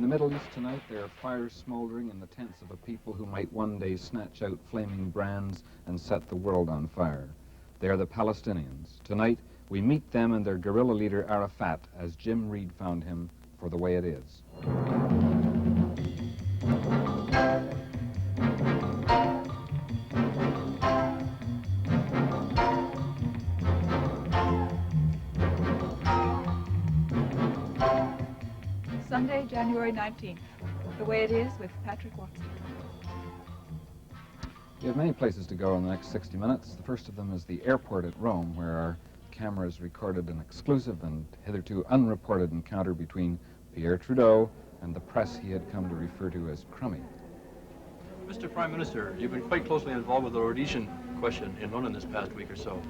In the Middle East tonight, there are fires smoldering in the tents of a people who might one day snatch out flaming brands and set the world on fire. They are the Palestinians. Tonight, we meet them and their guerrilla leader Arafat, as Jim Reed found him, for the way it is. Sunday, January 19th. The Way It Is with Patrick Watson. We have many places to go in the next 60 minutes. The first of them is the airport at Rome, where our cameras recorded an exclusive and hitherto unreported encounter between Pierre Trudeau and the press he had come to refer to as crummy. Mr. Prime Minister, you've been quite closely involved with the Rhodesia Question in London this past week or so.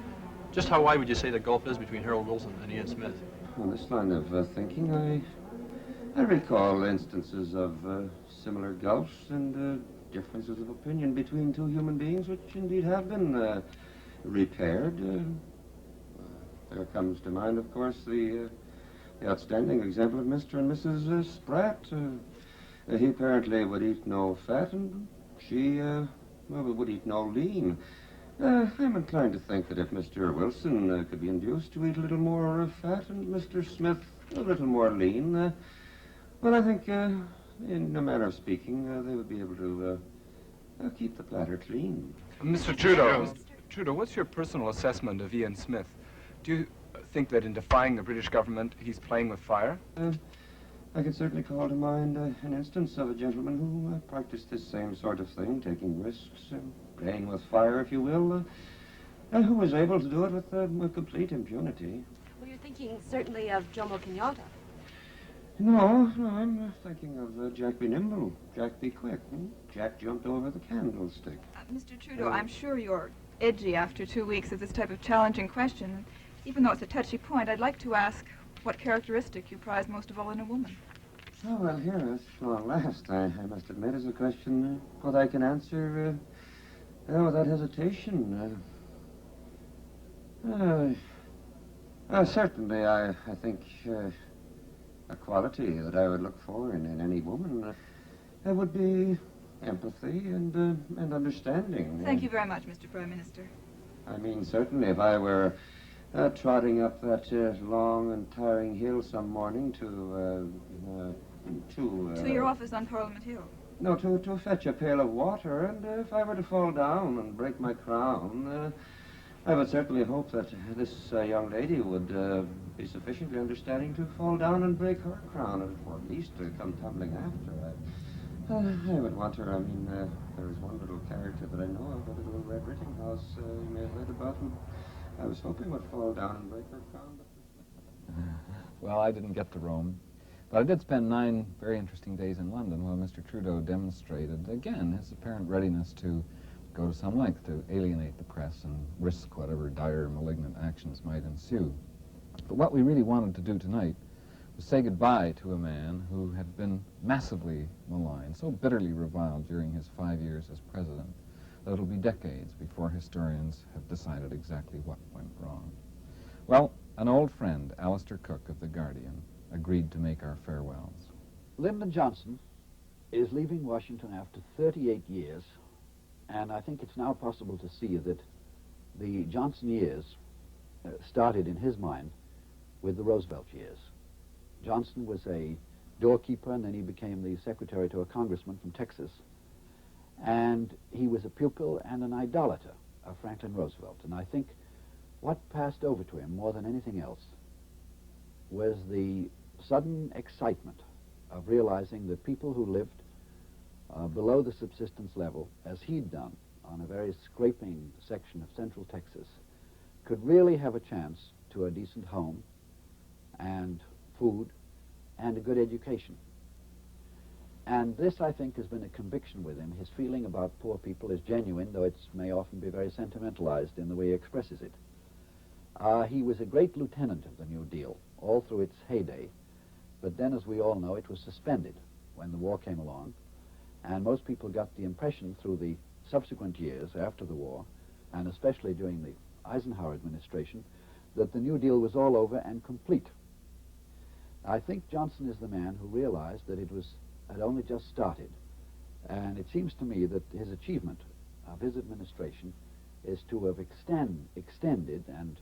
Just how wide would you say the gulf is between Harold Wilson and Ian Smith? On this line of thinking, I recall instances of similar gulfs and differences of opinion between two human beings, which indeed have been repaired. There comes to mind, of course, the outstanding example of Mr. and Mrs. Spratt. He apparently would eat no fat, and she would eat no lean. I'm inclined to think that if Mr. Wilson could be induced to eat a little more fat and Mr. Smith a little more lean, well, I think, in a manner of speaking, they would be able to keep the platter clean. Mr. Trudeau, what's your personal assessment of Ian Smith? Do you think that in defying the British government, he's playing with fire? I could certainly call to mind an instance of a gentleman who practiced this same sort of thing, taking risks, playing with fire, if you will, who was able to do it with complete impunity. Well, you're thinking certainly of Jomo Kenyatta. No, I'm thinking of Jack be nimble, Jack be quick. Jack jumped over the candlestick. Mr. Trudeau, I'm sure you're edgy after 2 weeks of this type of challenging question. Even though it's a touchy point, I'd like to ask what characteristic you prize most of all in a woman. Oh, well, here, at long last, I must admit, is a question what I can answer without hesitation. Certainly, I think a quality that I would look for in any woman would be empathy and understanding. Thank you very much, Mr. Prime Minister. I mean, certainly, if I were trotting up that long and tiring hill some morning to your office on Parliament Hill. No, to fetch a pail of water, and if I were to fall down and break my crown, I would certainly hope that this young lady would be sufficiently understanding to fall down and break her crown, or at least come tumbling after. I would want her. I mean, there is one little character that I know of, a little Red Rittinghouse you may have read about, and I was hoping would fall down and break her crown. Well, I didn't get to Rome, but I did spend 9 very interesting days in London while Mr. Trudeau demonstrated, again, his apparent readiness to go to some length to alienate the press and risk whatever dire malignant actions might ensue. But what we really wanted to do tonight was say goodbye to a man who had been massively maligned, so bitterly reviled during his 5 years as president, that it'll be decades before historians have decided exactly what went wrong. Well, an old friend, Alistair Cook of The Guardian, agreed to make our farewells. Lyndon Johnson is leaving Washington after 38 years, and I think it's now possible to see that the Johnson years started in his mind with the Roosevelt years. Johnson was a doorkeeper, and then he became the secretary to a congressman from Texas. And he was a pupil and an idolater of Franklin Roosevelt. And I think what passed over to him more than anything else was the sudden excitement of realizing that people who lived below the subsistence level, as he'd done on a very scraping section of central Texas, could really have a chance to a decent home and food and a good education. And this, I think, has been a conviction with him. His feeling about poor people is genuine, though it may often be very sentimentalized in the way he expresses it. He was a great lieutenant of the New Deal all through its heyday, but then, as we all know, it was suspended when the war came along, and most people got the impression through the subsequent years after the war, and especially during the Eisenhower administration, that the New Deal was all over and complete. I think Johnson is the man who realized that had only just started. And it seems to me that his achievement of his administration is to have extended and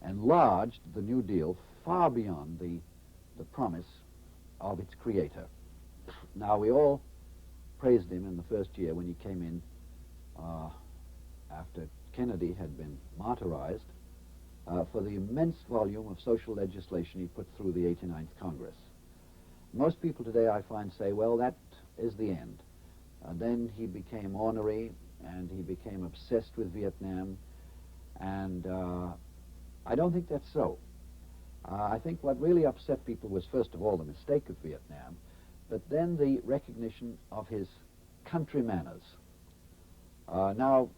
enlarged the New Deal far beyond the promise of its creator. Now, we all praised him in the first year when he came in after Kennedy had been martyrized for the immense volume of social legislation he put through the 89th Congress. Most people today, I find, say, well, that is the end. Then he became ornery, and he became obsessed with Vietnam, and I don't think that's so. I think what really upset people was, first of all, the mistake of Vietnam, but then the recognition of his country manners. Now,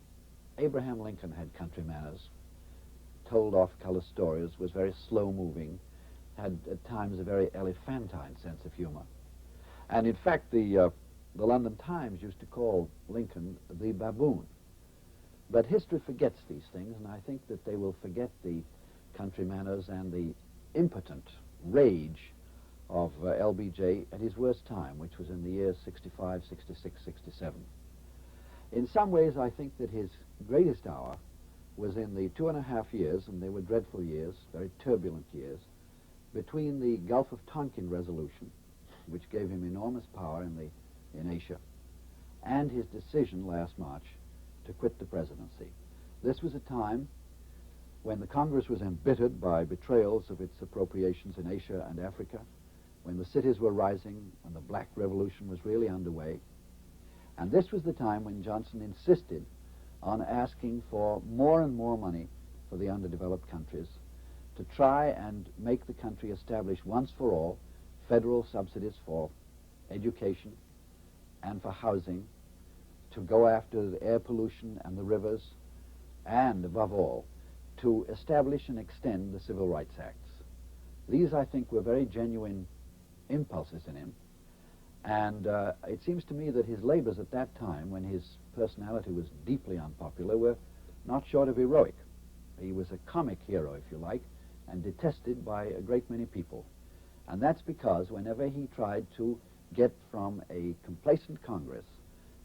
Abraham Lincoln had country manners, told off-color stories, was very slow-moving, had at times a very elephantine sense of humor. And in fact, the London Times used to call Lincoln the baboon. But history forgets these things, and I think that they will forget the country manners and the impotent rage of LBJ at his worst time, which was in the years 65, 66, 67. In some ways, I think that his greatest hour was in the 2.5 years, and they were dreadful years, very turbulent years, between the Gulf of Tonkin resolution, which gave him enormous power in Asia, and his decision last March to quit the presidency. This was a time when the Congress was embittered by betrayals of its appropriations in Asia and Africa, when the cities were rising and the Black Revolution was really underway. And this was the time when Johnson insisted on asking for more and more money for the underdeveloped countries to try and make the country establish once for all federal subsidies for education and for housing, to go after the air pollution and the rivers, and above all, to establish and extend the Civil Rights Acts. These, I think, were very genuine impulses in him, and it seems to me that his labors at that time, when his personality was deeply unpopular, were not short of heroic. He was a comic hero, if you like, and detested by a great many people. And that's because whenever he tried to get from a complacent Congress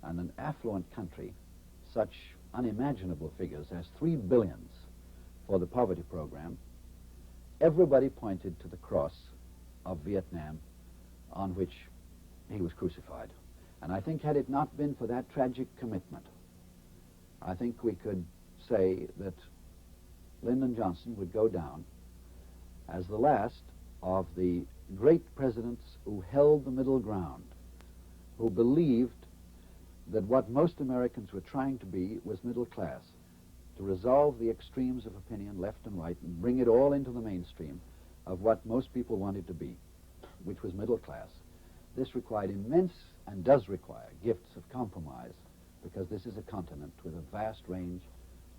and an affluent country such unimaginable figures as $3 billion for the poverty program, everybody pointed to the cross of Vietnam on which he was crucified. And I think had it not been for that tragic commitment, I think we could say that Lyndon Johnson would go down as the last of the great presidents who held the middle ground, who believed that what most Americans were trying to be was middle class, to resolve the extremes of opinion left and right and bring it all into the mainstream of what most people wanted to be, which was middle class. This required immense, and does require, gifts of compromise, because this is a continent with a vast range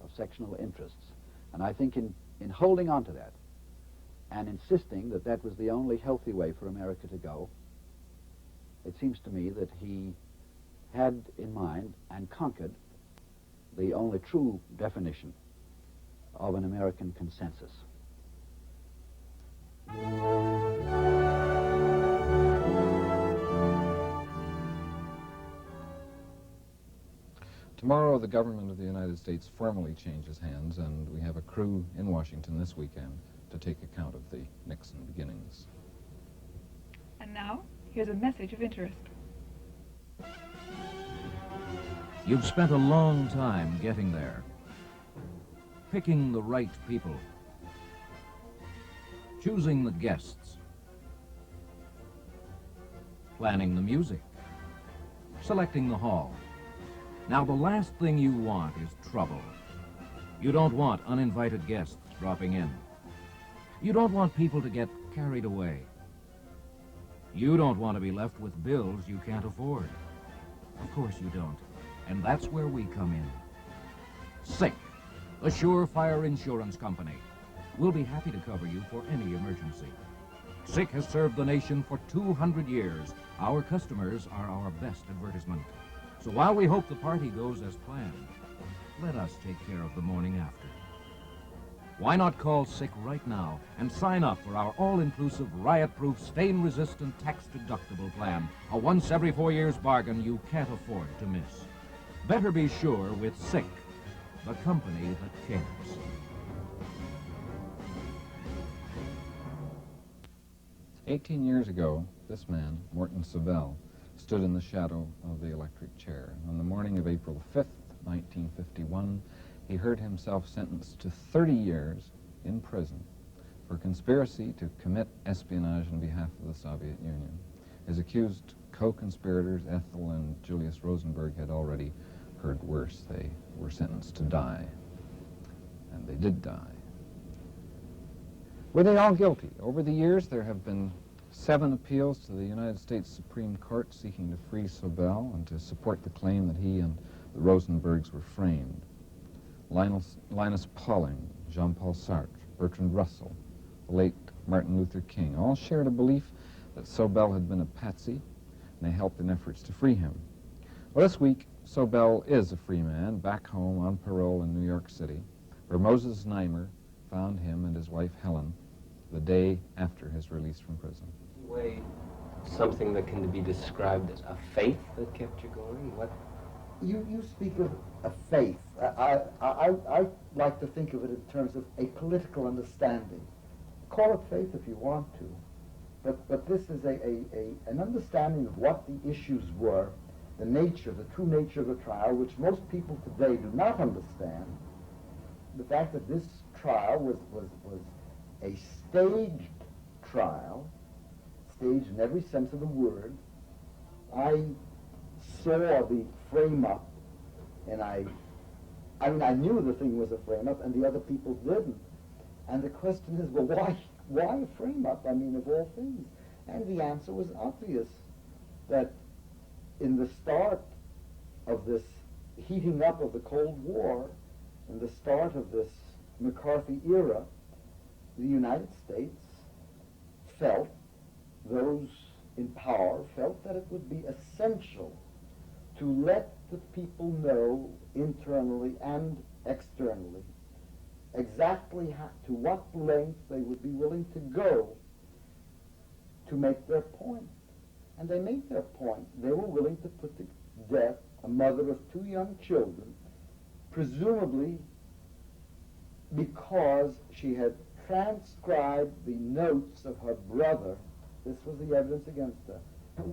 of sectional interests. And I think in holding on to that, and insisting that that was the only healthy way for America to go, it seems to me that he had in mind and conquered the only true definition of an American consensus. Tomorrow, the government of the United States formally changes hands, and we have a crew in Washington this weekend to take account of the Nixon beginnings. And now, here's a message of interest. You've spent a long time getting there, picking the right people, choosing the guests, planning the music, selecting the hall. Now, the last thing you want is trouble. You don't want uninvited guests dropping in. You don't want people to get carried away. You don't want to be left with bills you can't afford. Of course you don't. And that's where we come in. SICK, the surefire insurance company. We'll be happy to cover you for any emergency. SICK has served the nation for 200 years. Our customers are our best advertisement. So while we hope the party goes as planned, let us take care of the morning after. Why not call SICK right now and sign up for our all-inclusive, riot-proof, stain-resistant, tax-deductible plan, a once-every-4 years bargain you can't afford to miss. Better be sure with SICK, the company that cares. 18 years ago, this man, Morton Sobell, stood in the shadow of the electric chair. On the morning of April 5th, 1951, he heard himself sentenced to 30 years in prison for conspiracy to commit espionage on behalf of the Soviet Union. His accused co-conspirators, Ethel and Julius Rosenberg, had already heard worse. They were sentenced to die, and they did die. Were they all guilty? Over the years, there have been 7 appeals to the United States Supreme Court seeking to free Sobell and to support the claim that he and the Rosenbergs were framed. Linus Pauling, Jean-Paul Sartre, Bertrand Russell, the late Martin Luther King, all shared a belief that Sobell had been a patsy, and they helped in efforts to free him. Well, this week, Sobell is a free man, back home on parole in New York City, where Moses Znaimer found him and his wife Helen the day after his release from prison. Way, something that can be described as a faith that kept you going? What? You speak of a faith. I like to think of it in terms of a political understanding. Call it faith if you want to, but this is an understanding of what the issues were, the true nature of the trial, which most people today do not understand. The fact that this trial was a staged trial, staged in every sense of the word. I saw the frame-up, and I knew the thing was a frame-up, and the other people didn't. And the question is, well, why a frame-up? I mean, of all things. And the answer was obvious, that in the start of this heating up of the Cold War, in the start of this McCarthy era, the United States felt, those in power felt that it would be essential to let the people know internally and externally exactly to what length they would be willing to go to make their point. And they made their point. They were willing to put to death a mother of 2 young children, presumably because she had transcribed the notes of her brother. This was the evidence against her.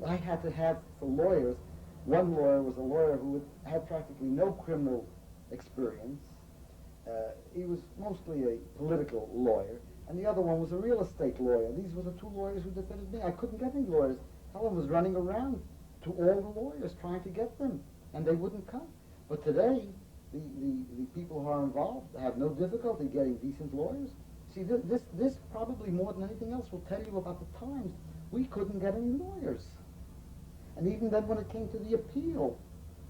I had to have, for lawyers, one lawyer was a lawyer who had practically no criminal experience. He was mostly a political lawyer, and the other one was a real estate lawyer. These were the 2 lawyers who defended me. I couldn't get any lawyers. Helen was running around to all the lawyers trying to get them, and they wouldn't come. But today, the people who are involved have no difficulty getting decent lawyers. See, this probably more than anything else will tell you about the times we couldn't get any lawyers. And even then, when it came to the appeal,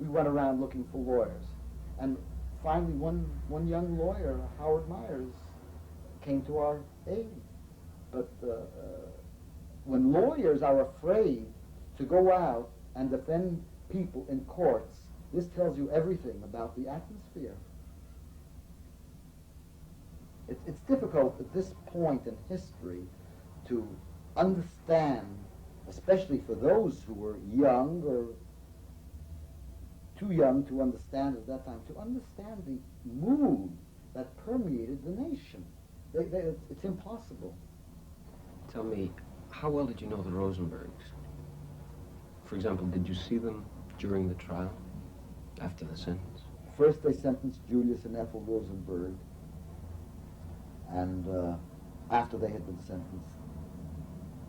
we went around looking for lawyers. And finally, one young lawyer, Howard Myers, came to our aid. But when lawyers are afraid to go out and defend people in courts, this tells you everything about the atmosphere. It's difficult at this point in history to understand, especially for those who were young or too young to understand at that time, to understand the mood that permeated the nation. It's impossible. Tell me, how well did you know the Rosenbergs? For example, did you see them during the trial, after the sentence? First they sentenced Julius and Ethel Rosenberg, and after they had been sentenced,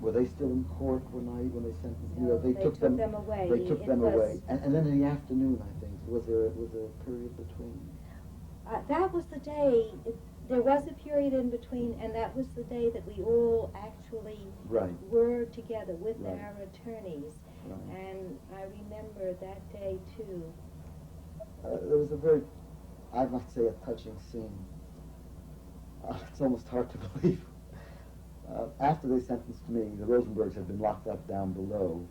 were they still in court when they sentenced me? No, they took them away. They took them away, and then in the afternoon, I think, was there a period between? That was the day. There was a period in between, and that was the day that we all actually were together with our attorneys. Right. And I remember that day too. There was a very, I might say, a touching scene. It's almost hard to believe. After they sentenced me, the Rosenbergs had been locked up down below.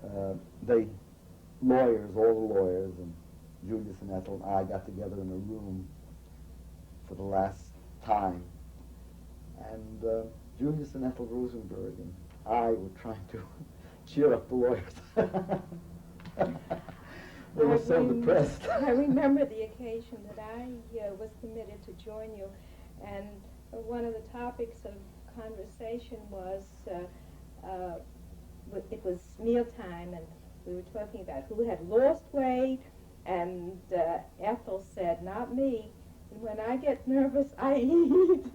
All the lawyers, and Julius and Ethel and I got together in a room for the last time. And Julius and Ethel Rosenberg and I were trying to cheer up the lawyers. They were so depressed. I remember the occasion that I was permitted to join you, and one of the topics of conversation was, it was mealtime, and we were talking about who had lost weight, and Ethel said, "Not me. And when I get nervous, I eat."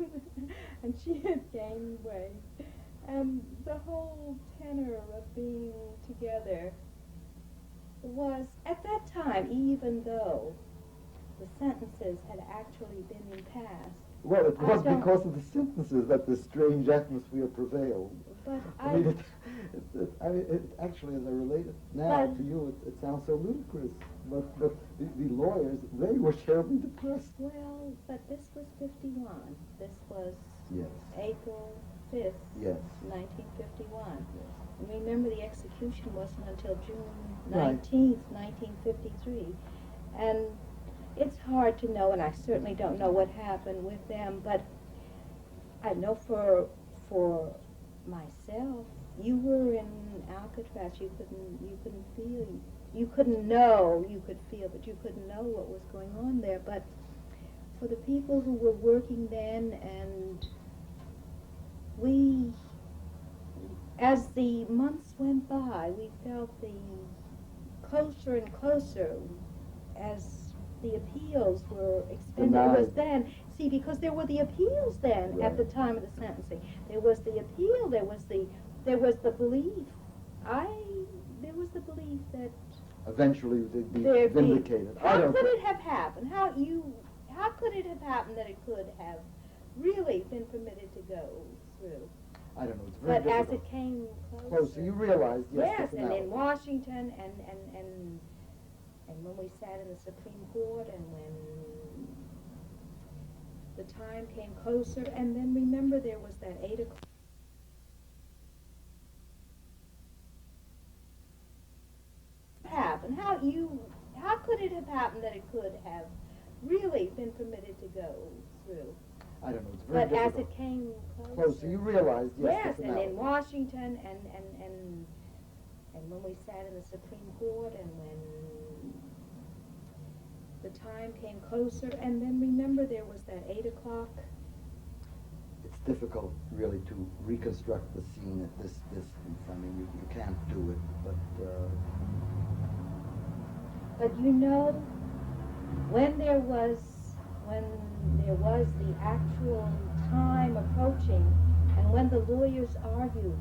And she had gained weight. And the whole tenor of being together was, at that time, even though the sentences had actually been passed. Well, it was because of the sentences that this strange atmosphere prevailed. But I mean, it actually, as I relate it now to you, it sounds so ludicrous. But the lawyers, they were terribly depressed. Well, but this was 51. This was Yes. April 5th, Yes. 1951. Yes. And remember, the execution wasn't until June Right. 19th, 1953. And it's hard to know, and I certainly don't know what happened with them, but I know for myself, you were in Alcatraz. You couldn't feel. You couldn't know. You could feel, but you couldn't know what was going on there. But for the people who were working then, and we, as the months went by, we felt the closer and closer as the appeals were expended. It was then, see, because there were the appeals then at the time of the sentencing. There was the appeal. There was the belief. There was the belief that Eventually they'd be vindicated. How could it have happened? How could it have happened that it could have really been permitted to go through? I don't know. It's very But difficult. as it came Closer, you realized, yes, the and finality. in Washington, and when we sat in the Supreme Court, and when the time came closer, and then remember there was that 8 o'clock. Happened? How could it have happened that it could have really been permitted to go through? I don't know. It's very But difficult. as it came Closer, you realized, yes, the and finality. in Washington, and when we sat in the Supreme Court, and when the time came closer, and then remember there was that 8 o'clock. It's difficult, really, to reconstruct the scene at this distance. I mean, you can't do it, But you know, when there was the actual time approaching, and when the lawyers argued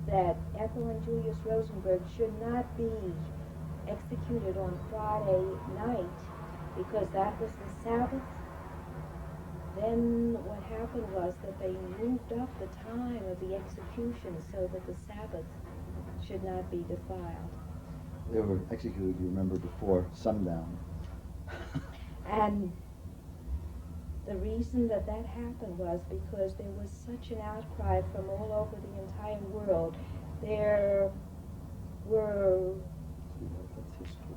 that Ethel and Julius Rosenberg should not be executed on Friday night because that was the Sabbath, then what happened was that they moved up the time of the execution so that the Sabbath should not be defiled. They were executed, you remember, before sundown. And the reason that happened was because there was such an outcry from all over the entire world. There were, That's history.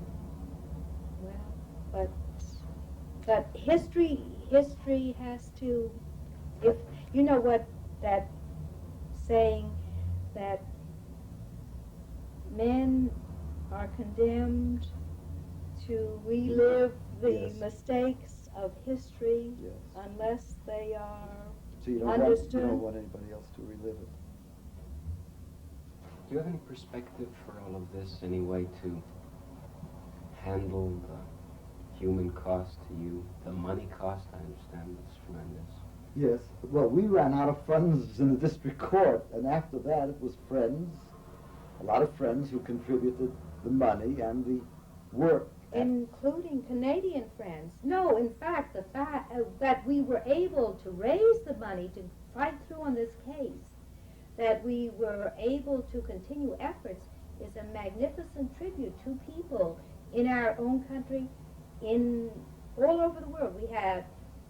well, but history has to, if you know what that saying that men are condemned to relive the mistakes of history unless they are So you don't understood. want anybody else to relive it. Do you have any perspective for all of this, any way to handle the human cost to you, the money cost? I understand it's tremendous. Yes. Well, we ran out of funds in the district court, and after that it was friends, a lot of friends who contributed the money and the work. Including Canadian friends. No, in fact, the fact that we were able to raise the money to fight through on this case, that we were able to continue efforts, is a magnificent tribute to people in our own country, in all over the world. We had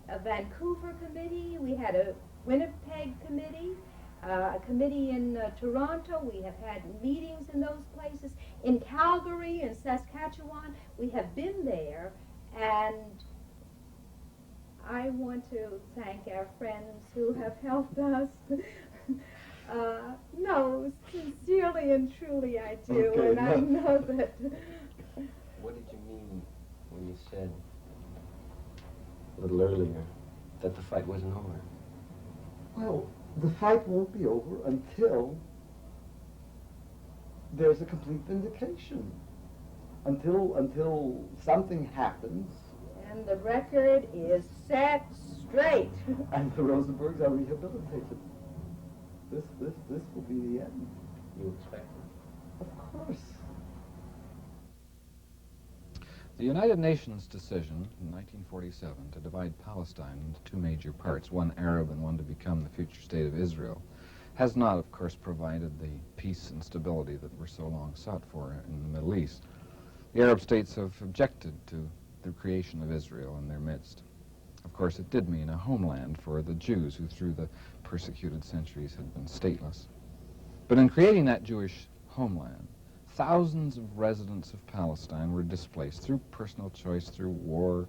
a Vancouver committee, we had a Winnipeg committee, a committee in Toronto. We have had meetings in those places. In Calgary and Saskatchewan, we have been there, and I want to thank our friends who have helped us. No, sincerely and truly I do, Okay, and I know that... What did you mean when you said a little earlier that the fight wasn't over? Well, the fight won't be over until there's a complete vindication. Until something happens. And the record is set straight. And the Rosenbergs are rehabilitated. This will be the end. You expect it? Of course. The United Nations decision in 1947 to divide Palestine into two major parts, one Arab and one to become the future state of Israel, has not, of course, provided the peace and stability that were so long sought for in the Middle East. The Arab states have objected to the creation of Israel in their midst. Of course, it did mean a homeland for the Jews who through the persecuted centuries had been stateless. But in creating that Jewish homeland, thousands of residents of Palestine were displaced through personal choice, through war,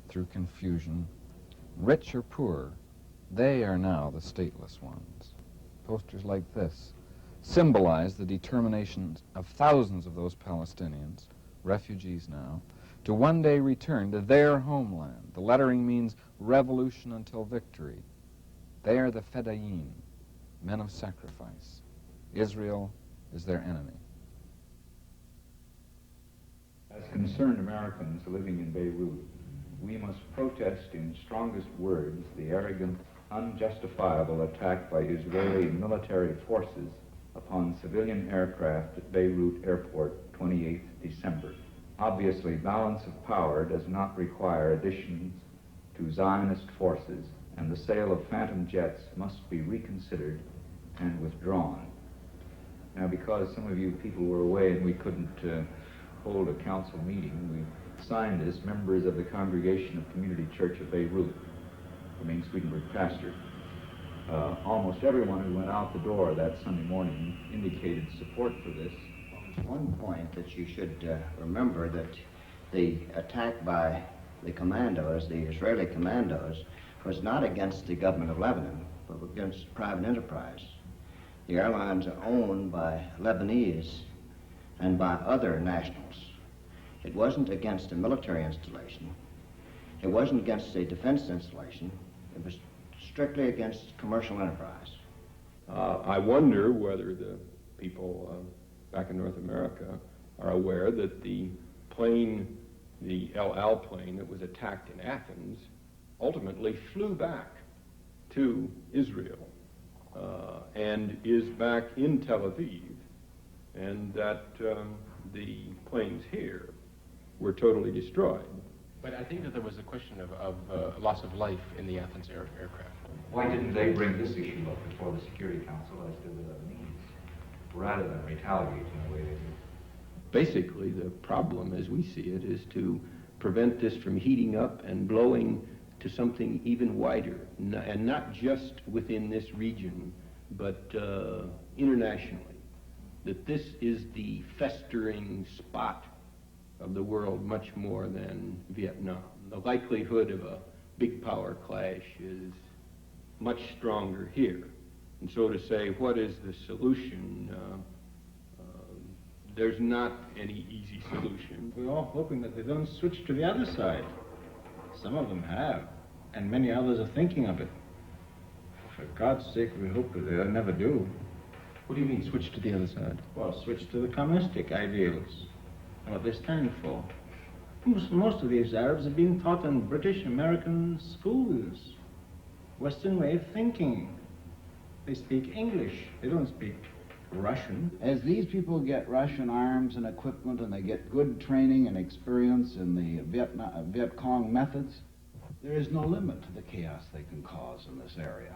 through confusion. Rich or poor, they are now the stateless ones. Posters like this symbolize the determination of thousands of those Palestinians, refugees now, to one day return to their homeland. The lettering means revolution until victory. They are the Fedayeen, men of sacrifice. Israel is their enemy. As concerned Americans living in Beirut, we must protest in strongest words the arrogant, unjustifiable attack by Israeli military forces upon civilian aircraft at Beirut Airport 28th December. Obviously, balance of power does not require additions to Zionist forces, and the sale of phantom jets must be reconsidered and withdrawn. Now, because some of you people were away and we couldn't hold a council meeting, we signed this, members of the Congregation of Community Church of Beirut, the main Swedenborg pastor. Almost everyone who went out the door that Sunday morning indicated support for this. One point that you should remember, that the attack by the commandos, the Israeli commandos, was not against the government of Lebanon, but against private enterprise. The airlines are owned by Lebanese and by other nationals. It wasn't against a military installation. It wasn't against a defense installation. It was strictly against commercial enterprise. I wonder whether the people back in North America are aware that the plane, the El Al plane that was attacked in Athens, ultimately flew back to Israel and is back in Tel Aviv, and that the planes here were totally destroyed. But I think that there was a question of loss of life in the Athens aircraft. Why didn't they bring this issue up before the Security Council as did the Lebanese, rather than retaliate in the way they did? Basically, the problem as we see it is to prevent this from heating up and blowing to something even wider, and not just within this region, but internationally. That this is the festering spot of the world much more than Vietnam. The likelihood of a big power clash is much stronger here. And so to say, what is the solution? There's not any easy solution. We're all hoping that they don't switch to the other side. Some of them have, and many others are thinking of it. For God's sake, we hope that they'll never do. What do you mean, switch to the other side? Well, switch to the communistic ideals, and what they stand for. Most of these Arabs are being taught in British American schools. Western way of thinking. They speak English. They don't speak Russian. As these people get Russian arms and equipment and they get good training and experience in the Viet Cong methods, there is no limit to the chaos they can cause in this area.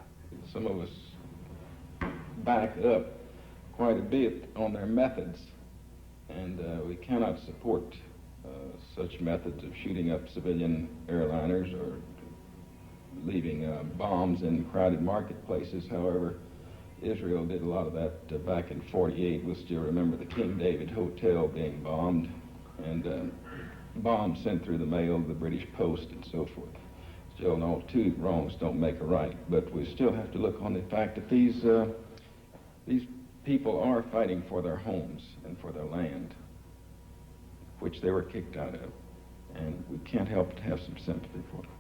Some of us back up quite a bit on their methods, and we cannot support such methods of shooting up civilian airliners or leaving bombs in crowded marketplaces. However, Israel did a lot of that back in '48. We'll still remember the King David Hotel being bombed, and bombs sent through the mail, the British Post, and so forth. It's still no, two wrongs don't make a right, but we still have to look on the fact that these people are fighting for their homes and for their land, which they were kicked out of, and we can't help but have some sympathy for them.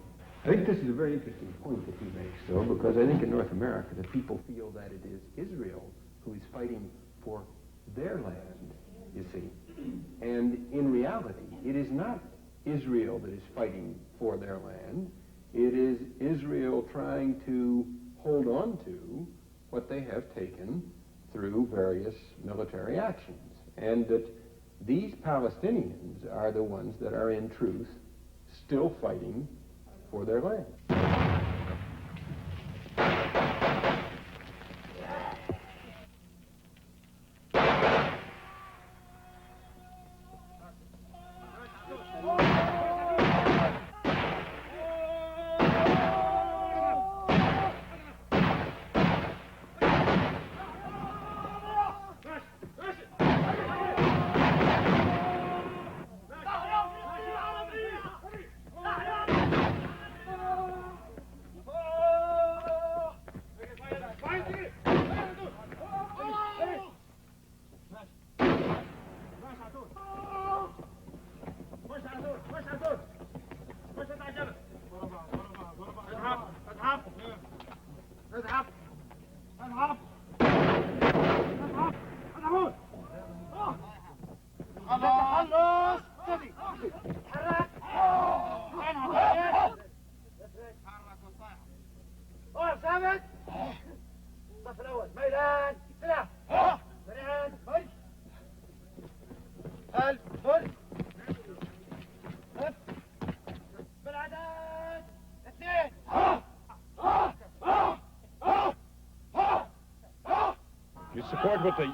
I think this is a very interesting point that you make, so, because I think in North America the people feel that it is Israel who is fighting for their land, you see. And in reality, it is not Israel that is fighting for their land. It is Israel trying to hold on to what they have taken through various military actions. And that these Palestinians are the ones that are in truth still fighting for their land.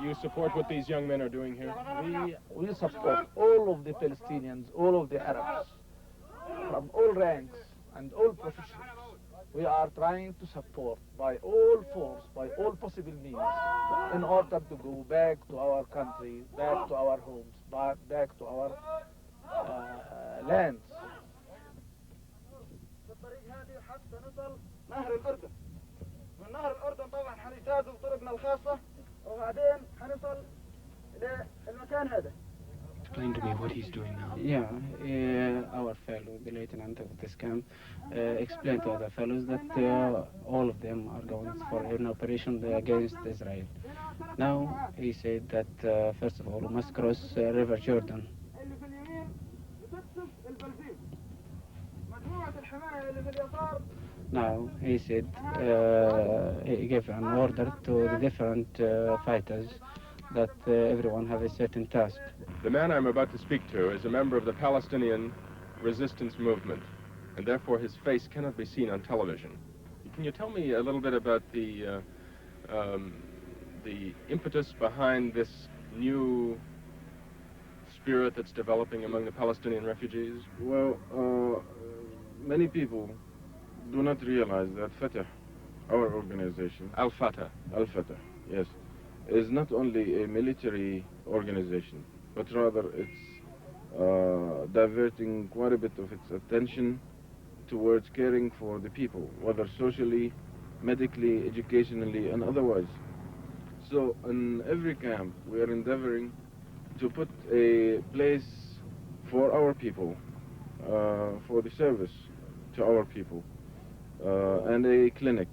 You support what these young men are doing here? We support all of the Palestinians, all of the Arabs, from all ranks and all professions. We are trying to support by all force, by all possible means, in order to go back to our country, back to our homes, back to our lands. نهر الأردن. من نهر الأردن طبعا حنجتازه بطرقنا الخاصة وبعدين حنصل للمكان هذا. Explain to me what he's doing now. Yeah, our fellow, the lieutenant of this camp, explained to other fellows that all of them are going for an operation against Israel. Now, he said that, first of all, we must cross River Jordan. Now, he said, he gave an order to the different fighters that everyone have a certain task. The man I'm about to speak to is a member of the Palestinian resistance movement, and therefore his face cannot be seen on television. Can you tell me a little bit about the impetus behind this new spirit that's developing among the Palestinian refugees? Well, many people do not realize that Fatah, our organization, Al-Fatah, yes, is not only a military organization, but rather it's diverting quite a bit of its attention towards caring for the people, whether socially, medically, educationally, and otherwise. So in every camp, we are endeavoring to put a place for our people, for the service to our people, and a clinic.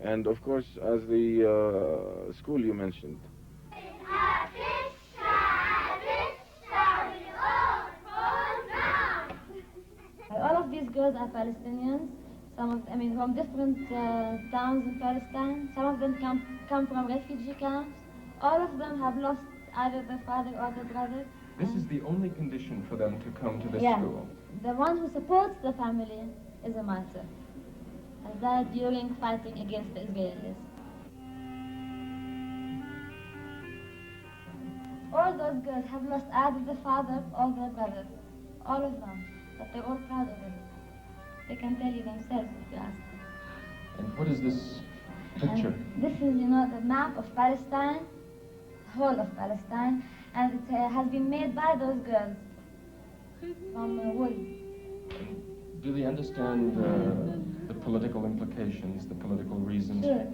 And of course, as the school you mentioned. All of these girls are Palestinians. Some of, from different towns in Palestine. Some of them come from refugee camps. All of them have lost either their father or their brother. This is the only condition for them to come to this school. The one who supports the family is a martyr. Has died during fighting against the Israelis. All those girls have lost either the father or their brother. All of them. But they're all proud of it. They can tell you themselves if you ask them. And what is this picture? And this is, the map of Palestine, the whole of Palestine, and it has been made by those girls from wool. Do they understand the political implications, the political reasons? Sure.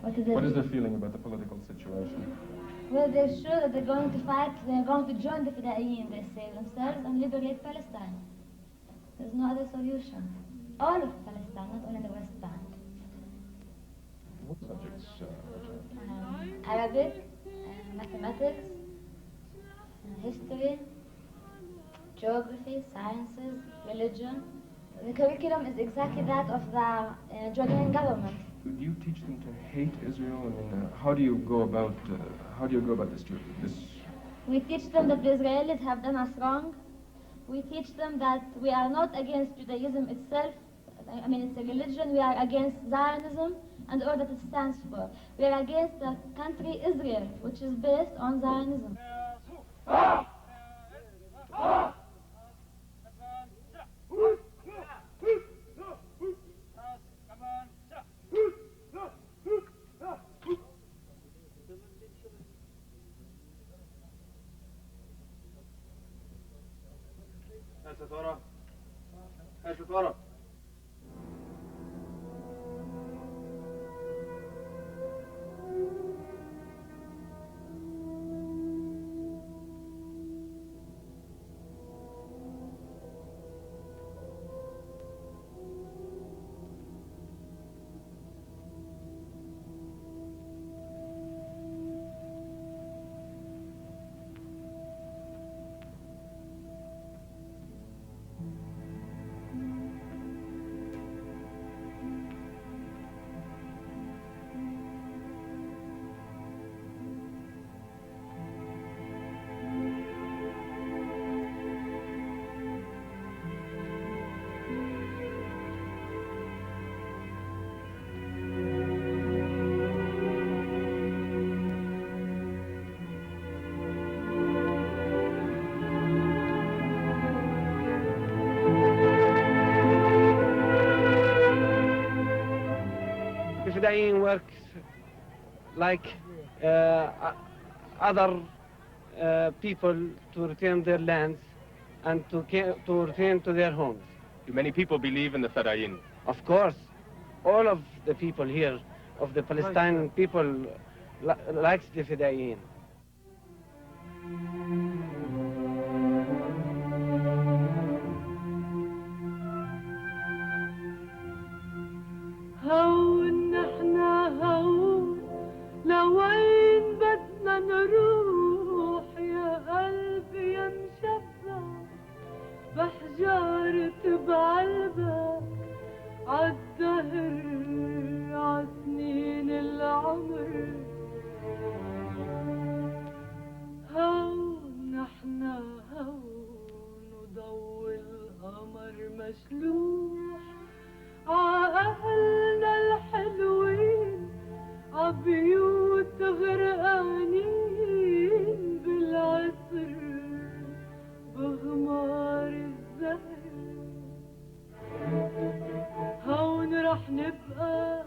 What is their feeling about the political situation? Well, they're sure that they're going to fight, they're going to join the Fidaiyin, they say themselves, and liberate Palestine. There's no other solution. All of Palestine, not only the West Bank. What subjects? Arabic, mathematics, history, geography, sciences, religion. The curriculum is exactly that of the Jordanian government. Do you teach them to hate Israel? I mean, how do you go about this? We teach them that the Israelis have done us wrong. We teach them that we are not against Judaism itself. I mean, it's a religion. We are against Zionism and all that it stands for. We are against the country Israel, which is based on Zionism. Fidaiyin works like other people to return their lands and to return to their homes. Do many people believe in the Fidaiyin? Of course. All of the people here, of the Palestinian people, likes the Fidaiyin. هون نحنا هون لوين بدنا نروح يا قلبي يا مشبع بحجارة بعلبك عالدهر عسنين العمر هون نحنا هون وضوء القمر مشلوح عأهلنا الحلوين عبيوت غرقانين بالعطر بغمار الزهر هون رح نبقى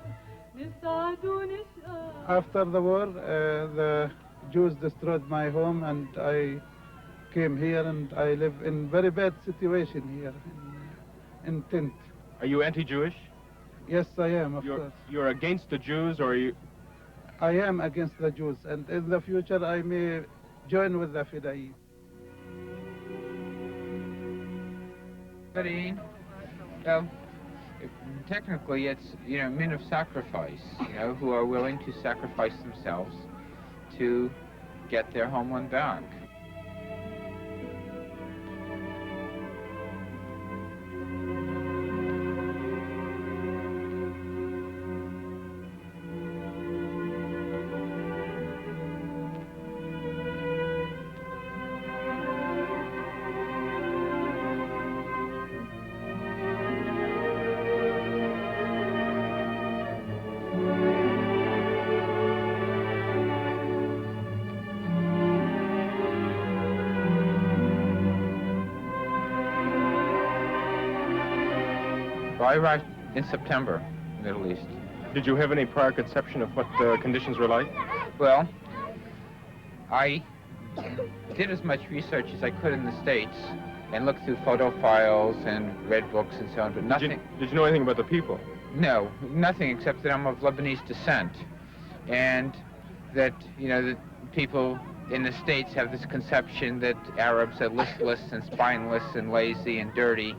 نسعد ونشقى. After the war, the Jews destroyed my home and I came here and I live in very bad situation here in tent. Are you anti-Jewish? Yes, I am, of course. You're against the Jews, or are you? I am against the Jews, and in the future I may join with the Fidaiyin. Well, technically it's, men of sacrifice, who are willing to sacrifice themselves to get their homeland back. I arrived in September, Middle East. Did you have any prior conception of what the conditions were like? Well, I did as much research as I could in the States, and look through photo files and read books and so on, but nothing. Did you know anything about the people? No, nothing except that I'm of Lebanese descent, and that, you know, that people in the States have this conception that Arabs are listless and spineless and lazy and dirty.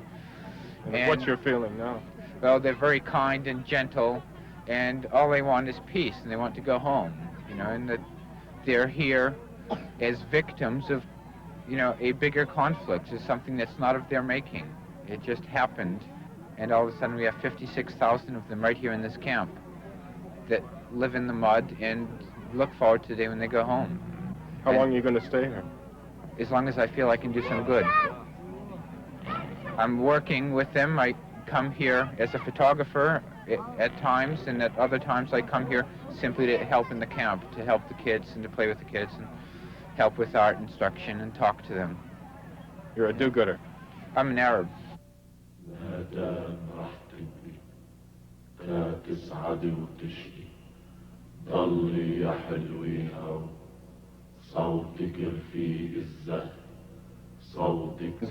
And what's your feeling now? Well, they're very kind and gentle, and all they want is peace, and they want to go home, you know, and that they're here as victims of, you know, a bigger conflict, is something that's not of their making. It just happened, and all of a sudden we have 56,000 of them right here in this camp that live in the mud and look forward to the day when they go home. How long are you going to stay here? As long as I feel I can do some good. I'm working with them. I come here as a photographer at times, and at other times I come here simply to help in the camp, to help the kids and to play with the kids and help with art instruction and talk to them. You're a do-gooder. I'm an Arab.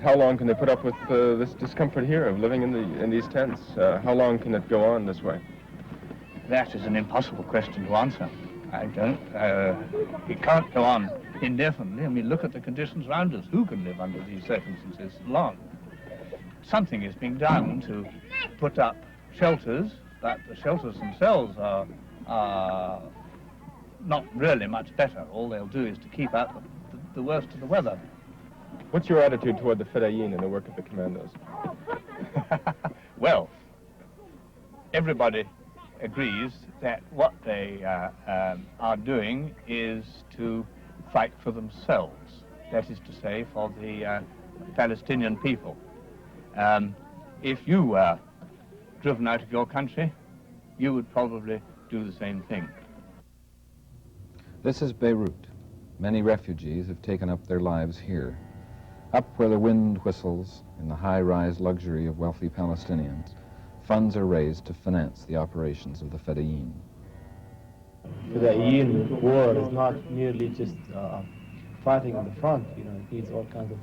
How long can they put up with this discomfort here of living in these tents? How long can it go on this way? That is an impossible question to answer. I don't. It can't go on indefinitely. I mean, look at the conditions around us. Who can live under these circumstances long? Something is being done to put up shelters, but the shelters themselves are not really much better. All they'll do is to keep out the worst of the weather. What's your attitude toward the Fedayeen and the work of the commandos? Well, everybody agrees that what they are doing is to fight for themselves. That is to say, for the Palestinian people. If you were driven out of your country, you would probably do the same thing. This is Beirut. Many refugees have taken up their lives here, up where the wind whistles in the high-rise luxury of wealthy Palestinians. Funds are raised to finance the operations of the Fedayeen. Fedayeen war is not merely just fighting on the front. You know, it needs all kinds of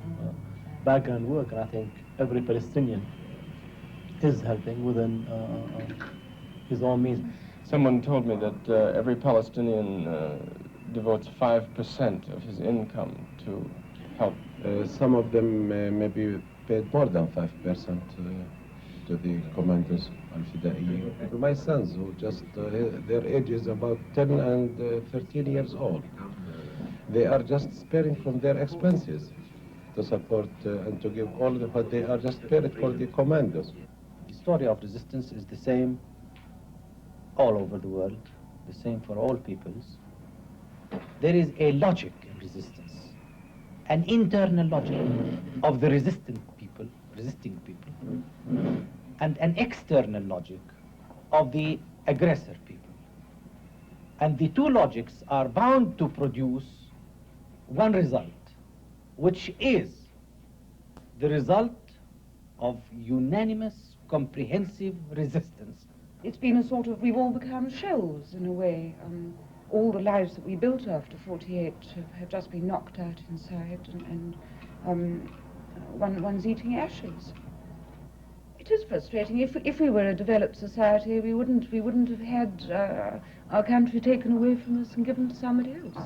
background work, and I think every Palestinian is helping within his own means. Someone told me that every Palestinian devotes 5% of his income to help. Some of them maybe paid more than 5% to the commanders al-Fidaiyin. My sons, who just their age is about 10 and 13 years old, they are just sparing from their expenses to support and to give all of what they are just spared for the commanders. The story of resistance is the same all over the world, the same for all peoples. There is a logic in resistance, an internal logic of the resisting people, and an external logic of the aggressor people. And the two logics are bound to produce one result, which is the result of unanimous, comprehensive resistance. It's been a sort of, we've all become shells in a way. All the lives that we built after 48 have just been knocked out inside, and one's eating ashes. It is frustrating. If we were a developed society, we wouldn't have had our country taken away from us and given to somebody else.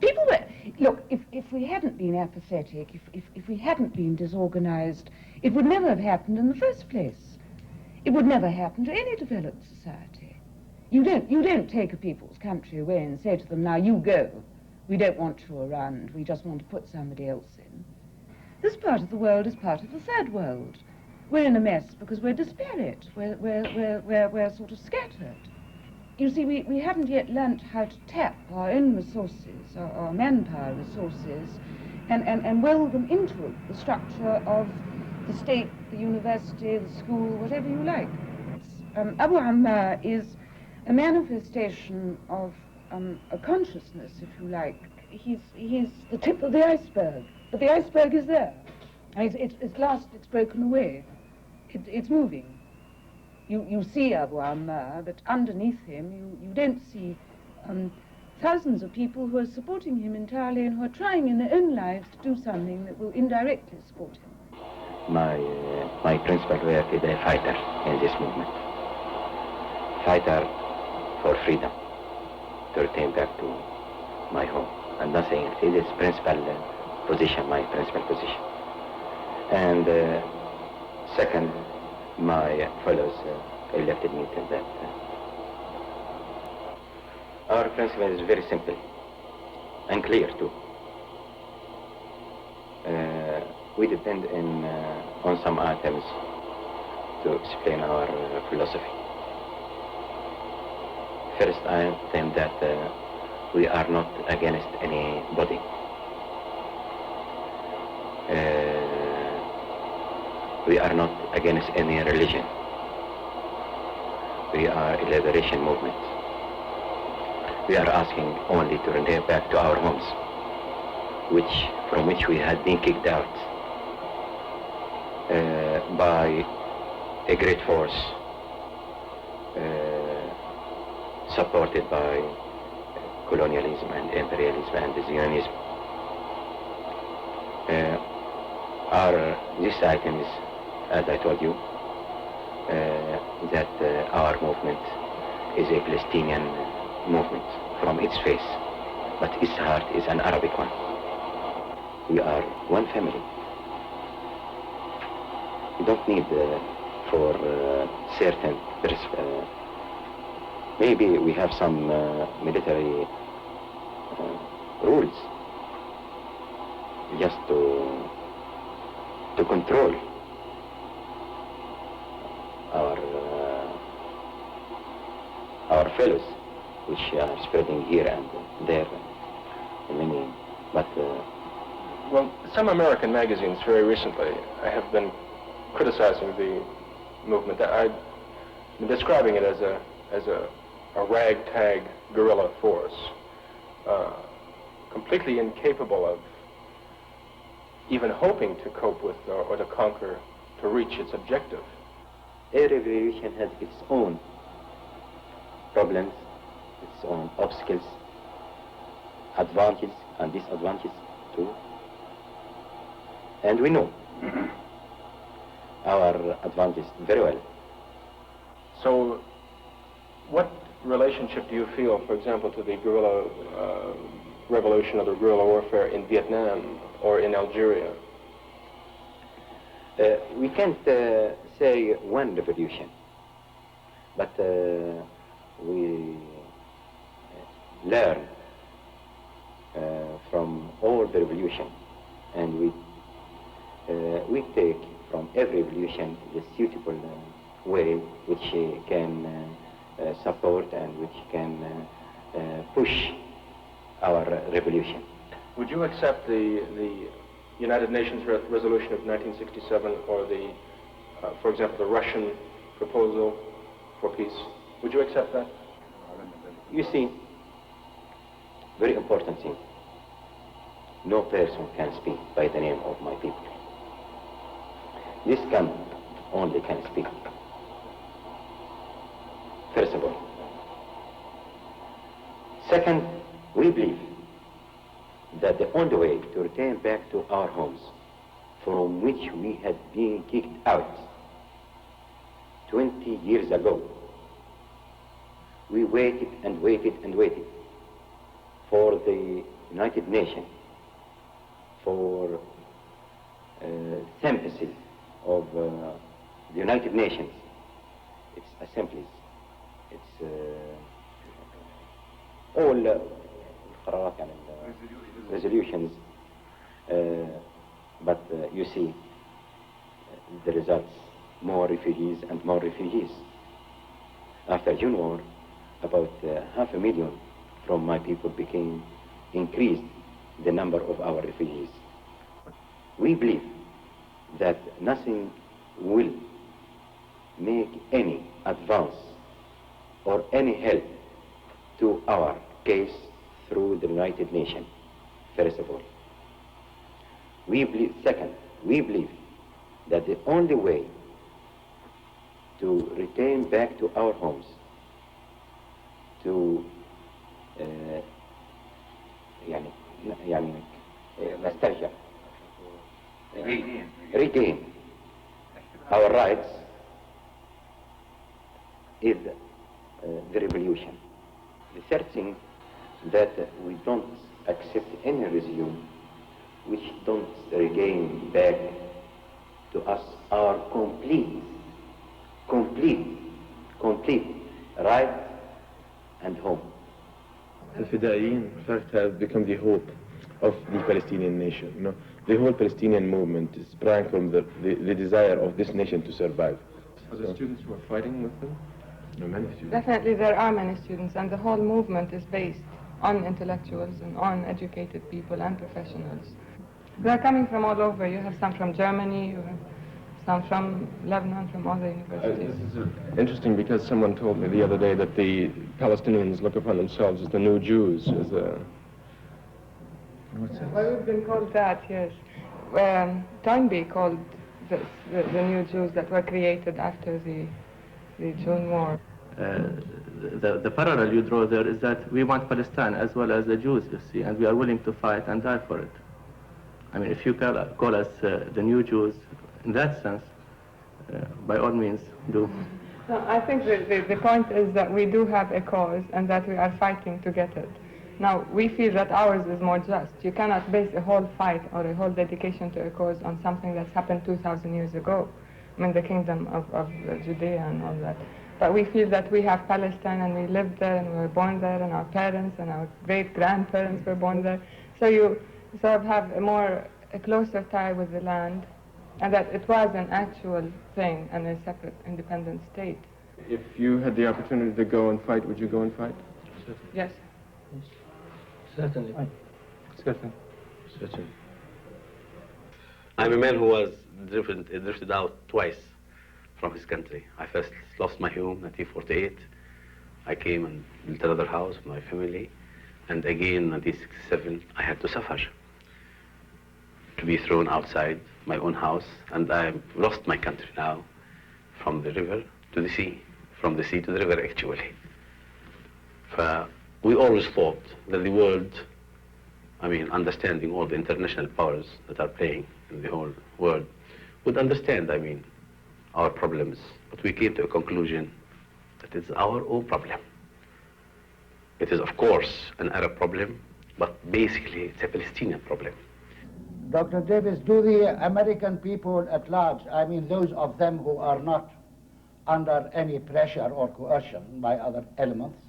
People were, look, if we hadn't been apathetic, if we hadn't been disorganized, it would never have happened in the first place. It would never happen to any developed society. You don't take a people's country away and say to them, now you go. We don't want you around. We just want to put somebody else in. This part of the world is part of the third world. We're in a mess because we're disparate. We're sort of scattered. You see, we haven't yet learnt how to tap our own resources, our manpower resources, and weld them into the structure of the state, the university, the school, whatever you like. Abu Ammar is a manifestation of a consciousness, if you like. He's the tip of the iceberg, but the iceberg is there. And it's broken away. It's moving. You see Abu Ammar, but underneath him you don't see thousands of people who are supporting him entirely and who are trying in their own lives to do something that will indirectly support him. My principal work is a fighter in this movement. Fighter for freedom, to return back to my home. And nothing else. It is principal position, my principal position. And second, my fellows elected me to that. Our principle is very simple and clear too. We depend on some items to explain our philosophy. First item that we are not against anybody. We are not against any religion. We are a liberation movement. We are asking only to return back to our homes, from which we had been kicked out by a great force supported by colonialism and imperialism and Zionism. This item is, as I told you, that our movement is a Palestinian movement from its face, but its heart is an Arabic one. We are one family. We don't need for certain maybe we have some military rules just to control our fellows, which are spreading here and there, many. But well, some American magazines very recently have been criticizing the movement. I've been describing it as a ragtag guerrilla force, completely incapable of even hoping to cope with or to conquer, to reach its objective. Every revolution has its own problems, its own obstacles, advantages and disadvantages too. And we know our advantages very well. So what relationship do you feel, for example, to the guerrilla revolution or the guerrilla warfare in Vietnam or in Algeria? We can't say one revolution, but we learn from all the revolution, and we take from every revolution the suitable way which can support and which can push our revolution. Would you accept the United Nations resolution of 1967 or the, for example, the Russian proposal for peace? Would you accept that? You see, very important thing. No person can speak by the name of my people. This camp only can speak. First of all. Second, we believe that the only way to return back to our homes, from which we had been kicked out 20 years ago, we waited and waited and waited for the United Nations, for sympathy of the United Nations, its assemblies, its all resolutions, but you see the results, more refugees and more refugees. After June war, about 500,000 from my people increased the number of our refugees. We believe that nothing will make any advance or any help to our case through the United Nations, first of all. We believe, second, we believe that the only way to return back to our homes, to regain back to us our complete right and home. Al-Fidaiyin, in fact, have become the hope of the Palestinian nation. You know, the whole Palestinian movement sprang from the desire of this nation to survive. Are there students who are fighting with them? Many students. Definitely there are many students, and the whole movement is based on intellectuals and on educated people and professionals. They are coming from all over. You have some from Germany, you have some from Lebanon, from all the universities. This is interesting because someone told me the other day that the Palestinians look upon themselves as the new Jews, as a... What's that? Well, we've been called that, yes. Toynbee called the new Jews that were created after the June War. The parallel you draw there is that we want Palestine as well as the Jews, you see, and we are willing to fight and die for it. I mean, if you call us the new Jews, in that sense, by all means, do. No, I think the point is that we do have a cause and that we are fighting to get it. Now, we feel that ours is more just. You cannot base a whole fight or a whole dedication to a cause on something that's happened 2,000 years ago. I mean, the kingdom of Judea and all that. But we feel that we have Palestine and we lived there and we were born there and our parents and our great-grandparents were born there. So you sort of have a closer tie with the land, and that it was an actual thing and a separate independent state. If you had the opportunity to go and fight, would you go and fight? Yes. Certainly. Certainly. Certainly. I'm a man who was drifted out twice from his country. I first lost my home in 1948. I came and built another house with my family. And again in 1967, I had to suffer, to be thrown outside my own house. And I've lost my country now, from the river to the sea, from the sea to the river, actually. We always thought that the world, I mean, understanding all the international powers that are playing in the whole world, would understand, I mean, our problems. But we came to a conclusion that it's our own problem. It is, of course, an Arab problem, but basically it's a Palestinian problem. Dr. Davis, do the American people at large, I mean those of them who are not under any pressure or coercion by other elements,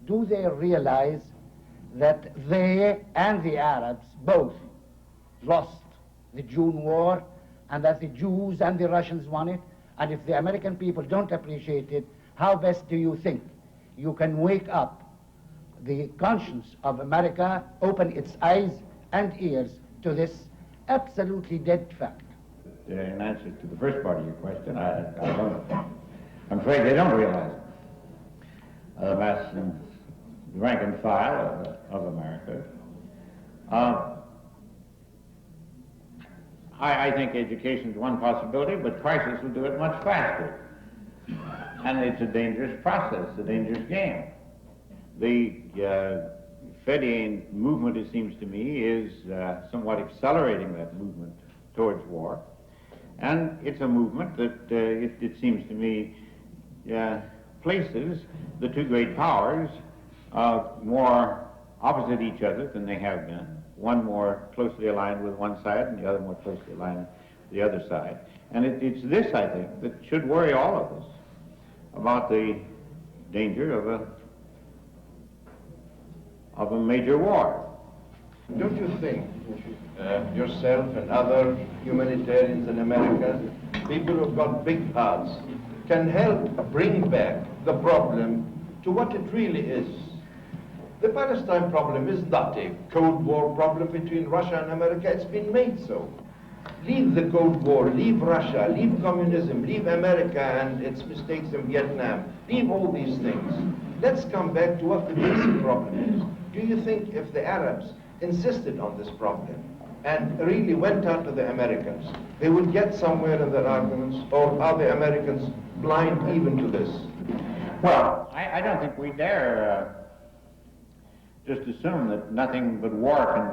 do they realize that they and the Arabs both lost the June War and that the Jews and the Russians won it? And if the American people don't appreciate it, how best do you think you can wake up the conscience of America, open its eyes and ears to this absolutely dead fact? In answer to the first part of your question, I'm afraid they don't realize it. The mass and the rank and file of America. I think education is one possibility, but crisis will do it much faster. And it's a dangerous process, a dangerous game. The Fedayeen movement, it seems to me, is somewhat accelerating that movement towards war. And it's a movement that, it seems to me, places the two great powers more opposite each other than they have been. One more closely aligned with one side and the other more closely aligned with the other side. And it's this, I think, that should worry all of us about the danger of a major war. Don't you think yourself and other humanitarians in America, people who've got big hearts, can help bring back the problem to what it really is? The Palestine problem is not a Cold War problem between Russia and America. It's been made so. Leave the Cold War, leave Russia, leave communism, leave America and its mistakes in Vietnam. Leave all these things. Let's come back to what the basic problem is. Do you think if the Arabs insisted on this problem and really went out to the Americans, they would get somewhere in their arguments, or are the Americans blind even to this? Well, I don't think we dare just assume that nothing but war can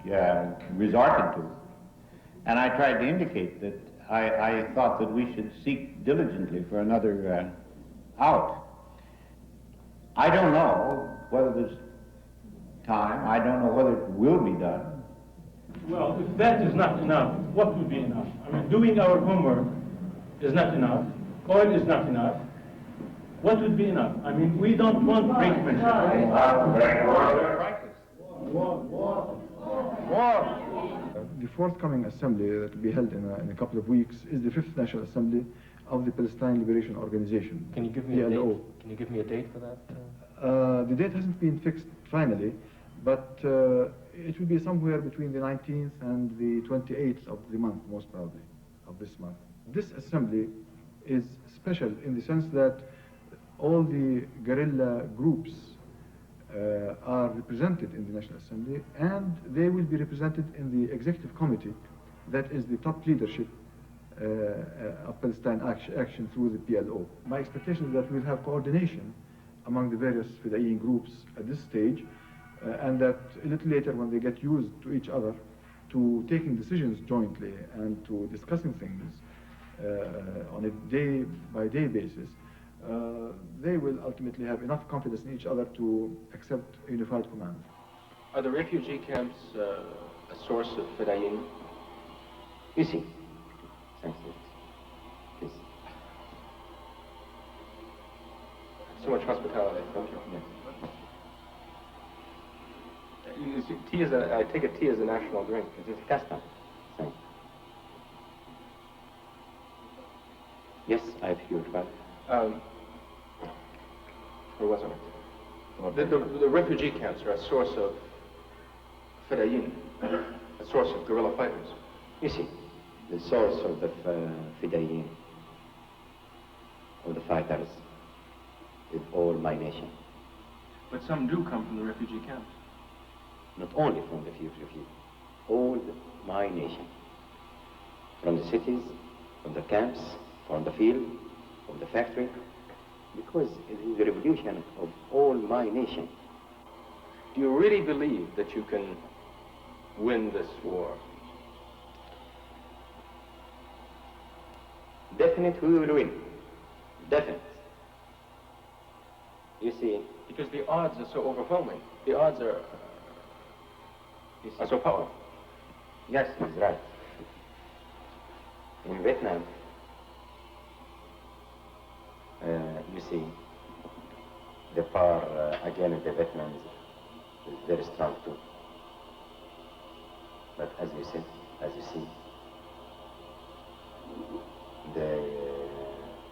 be resorted to. And I tried to indicate that I thought that we should seek diligently for another out. I don't know whether there's time. I don't know whether it will be done. Well, if that is not enough, what would be enough? I mean, doing our homework is not enough. Oil is not enough. What would be enough? I mean, we don't want brinkmanship. The forthcoming assembly that will be held in a couple of weeks is the 5th National Assembly of the Palestine Liberation Organization. Can you give me a PLO. date? Can you give me a date for that? The date hasn't been fixed finally, but it will be somewhere between the 19th and the 28th of the month, most probably, of this month. This assembly is special in the sense that all the guerrilla groups are represented in the National Assembly, and they will be represented in the executive committee that is the top leadership of Palestine action through the PLO. My expectation is that we'll have coordination among the various Fedayeen groups at this stage, and that a little later, when they get used to each other, to taking decisions jointly and to discussing things on a day-by-day basis, they will ultimately have enough confidence in each other to accept a unified command. Are the refugee camps a source of Fedayeen? You see, thanks. Please. So much hospitality. Thank you. Yes. I take it tea is a national drink. It is custom. Thank you. Yes, I've heard about it. Where was I? The refugee camps are a source of Fedayeen, a source of guerrilla fighters. You see, the source of the Fedayeen, of the fighters, is all my nation. But some do come from the refugee camps. Not only from the refugee, all my nation. From the cities, from the camps, from the field, from the factory, because it is the revolution of all my nation. Do you really believe that you can win this war? Definite, we will win. Definite. You see, because the odds are so overwhelming. The odds are so powerful. Yes, he's right. In Vietnam, you see, the power against the Vietnamese is very strong too. But as you said, as you see, they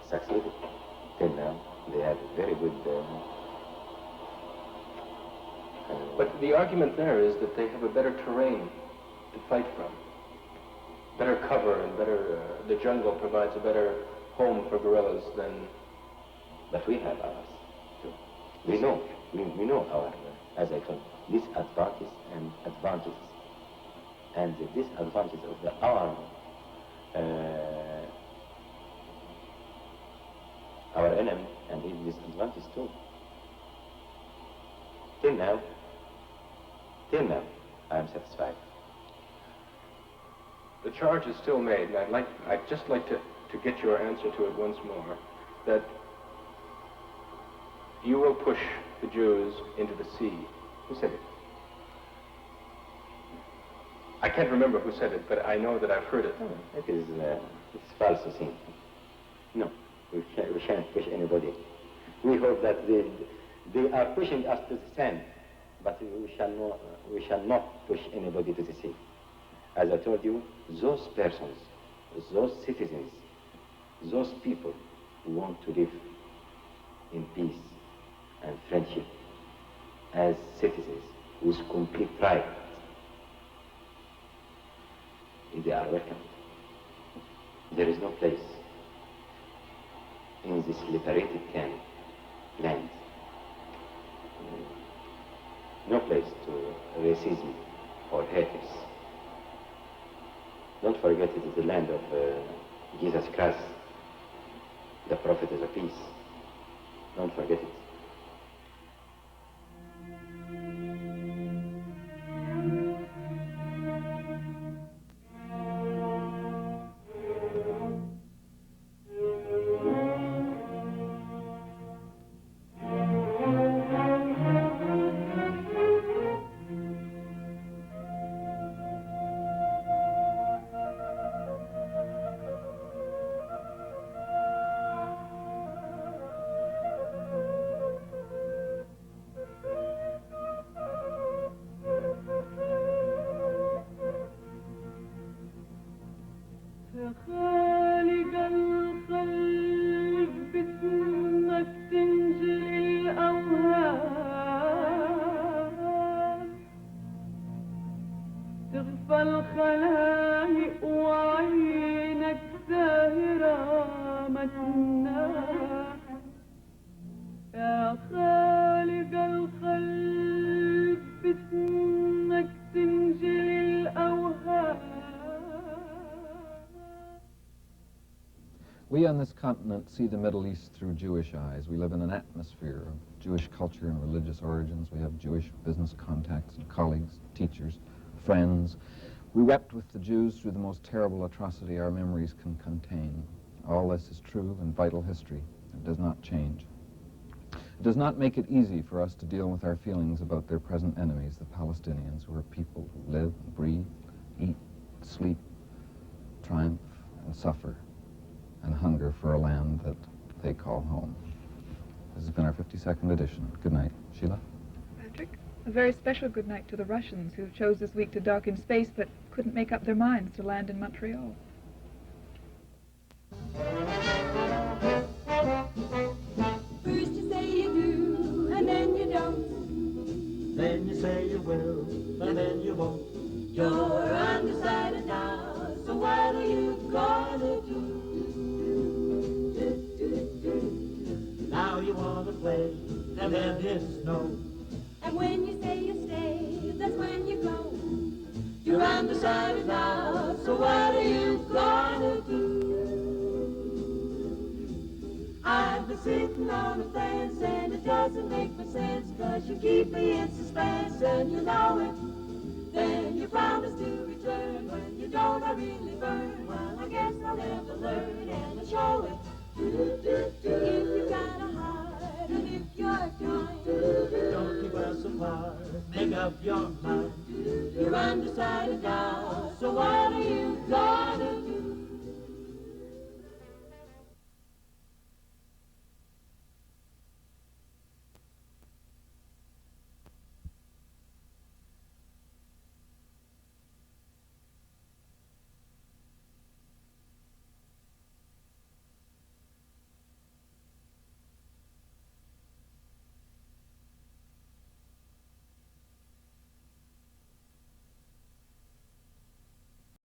succeeded till now. They have very good. But the argument there is that they have a better terrain to fight from, better cover and better. The jungle provides a better home for guerrillas than. But we have ours too. We know our, as I told you, disadvantages and advantages. And the disadvantages of the arm, our enemy, and his disadvantage too. Till now, I am satisfied. The charge is still made, and I'd just like to get your answer to it once more, that you will push the Jews into the sea. Who said it? I can't remember who said it, but I know that I've heard it. It is, it's false, you see. No, we shan't push anybody. We hope that they are pushing us to the sand, but we shall not push anybody to the sea. As I told you, those persons, those citizens, those people who want to live in peace and friendship as citizens with complete right, they are welcome. There is no place in this liberated land, no place to racism or haters. Don't forget it is the land of Jesus Christ, the prophet of peace. Don't forget it. الخلايق وعينك زاهرة ما تنام يا خالق الخلق باسمك تنجلي الأوهام. We on this continent see the Middle East through Jewish eyes. We live in an atmosphere of Jewish culture and religious origins. We have Jewish business contacts and colleagues, teachers, friends. We wept with the Jews through the most terrible atrocity our memories can contain. All this is true and vital history. It does not change. It does not make it easy for us to deal with our feelings about their present enemies, the Palestinians, who are people who live, breathe, eat, sleep, triumph, and suffer, and hunger for a land that they call home. This has been our 52nd edition. Good night. Sheila? Patrick, a very special good night to the Russians who chose this week to dock in space but couldn't make up their minds to land in Montreal. First you say you do, and then you don't. Then you say you will, and then you won't. You're undecided now, so what are you gonna do? Now you wanna play, and then it's no. And when you say you stay, that's when you go. You're undecided now, so what are you gonna do? I've been sitting on the fence and it doesn't make no sense, 'cause you keep me in suspense and you know it. Then you promise to return, when you don't I really burn. Well, I guess I'll never learn and I'll show it. If you got a heart and if you're kind, don't keep us apart, make up your mind. You're undecided now,